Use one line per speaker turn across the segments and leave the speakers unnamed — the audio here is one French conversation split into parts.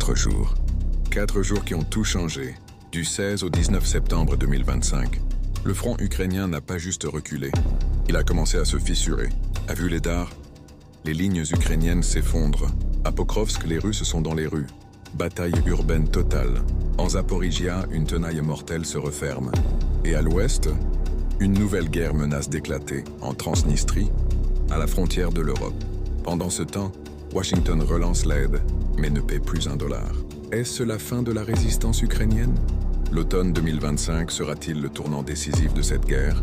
4 jours. 4 jours qui ont tout changé. Du 16 au 19 septembre 2025, le front ukrainien n'a pas juste reculé. Il a commencé à se fissurer. À Vuhledar, les lignes ukrainiennes s'effondrent. À Pokrovsk, les Russes sont dans les rues. Bataille urbaine totale. En Zaporizhia, une tenaille mortelle se referme. Et à l'ouest, une nouvelle guerre menace d'éclater, en Transnistrie, à la frontière de l'Europe. Pendant ce temps, Washington relance l'aide, mais ne paie plus $1. Est-ce la fin de la résistance ukrainienne? L'automne 2025 sera-t-il le tournant décisif de cette guerre?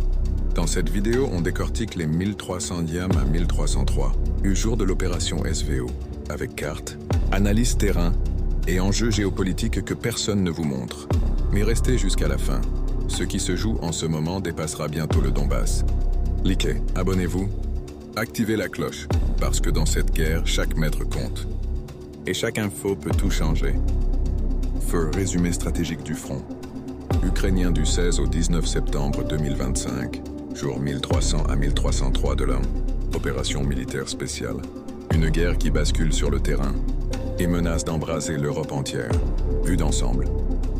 Dans cette vidéo, on décortique les 1300 diams à 1303, du jour de l'opération SVO, avec carte, analyse terrain et enjeux géopolitiques que personne ne vous montre. Mais restez jusqu'à la fin. Ce qui se joue en ce moment dépassera bientôt le Donbass. Likez, abonnez-vous, activez la cloche, parce que dans cette guerre, chaque mètre compte. Et chaque info peut tout changer. Feu, résumé stratégique du front. Ukrainien du 16 au 19 septembre 2025, jour 1300 à 1303 de l'an. Opération militaire spéciale. Une guerre qui bascule sur le terrain et menace d'embraser l'Europe entière. Vue d'ensemble,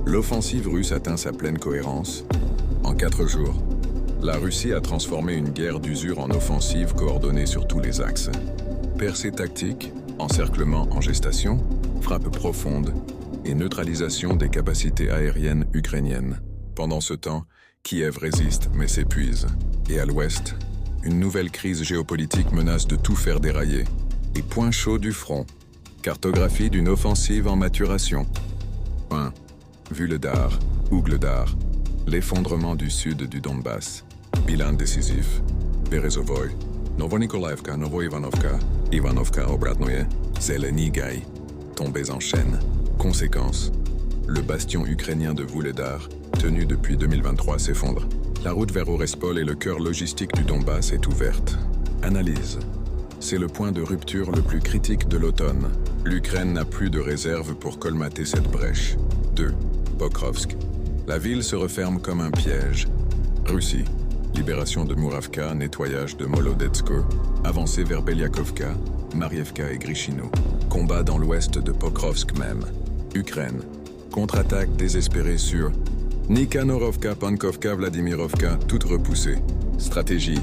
l'offensive russe atteint sa pleine cohérence. En 4 jours, la Russie a transformé une guerre d'usure en offensive coordonnée sur tous les axes. Percée tactique, encerclement en gestation, frappe profonde et neutralisation des capacités aériennes ukrainiennes. Pendant ce temps, Kiev résiste mais s'épuise. Et à l'ouest, une nouvelle crise géopolitique menace de tout faire dérailler. Et point chaud du front. Cartographie d'une offensive en maturation. 1. Vuhledar, Ugledar. L'effondrement du sud du Donbass. Bilan décisif. Berezovoy. Novonikolaevka, Novoivanovka. Ivanovka Obratnoye. Zelenigai. Tombés en chaîne. Conséquence. Le bastion ukrainien de Vuhledar, tenu depuis 2023, s'effondre. La route vers Orespol et le cœur logistique du Donbass est ouverte. Analyse. C'est le point de rupture le plus critique de l'automne. L'Ukraine n'a plus de réserve pour colmater cette brèche. 2. Pokrovsk. La ville se referme comme un piège. Russie. Libération de Muravka, nettoyage de Molodetsko, avancée vers Beliakovka, Marievka et Grishino. Combat dans l'ouest de Pokrovsk même. Ukraine. Contre-attaque désespérée sur Nikanorovka, Pankovka, Vladimirovka, toutes repoussées. Stratégie.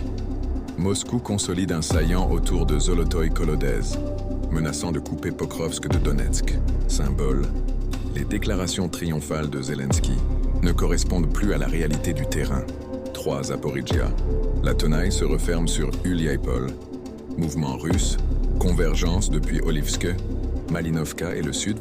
Moscou consolide un saillant autour de Zolotoy-Kolodez, menaçant de couper Pokrovsk de Donetsk. Symbole. Les déclarations triomphales de Zelensky ne correspondent plus à la réalité du terrain. 3. Zaporizhia. La tenaille se referme sur Uliaipol. Mouvement russe. Convergence depuis Olivske, Malinovka et le sud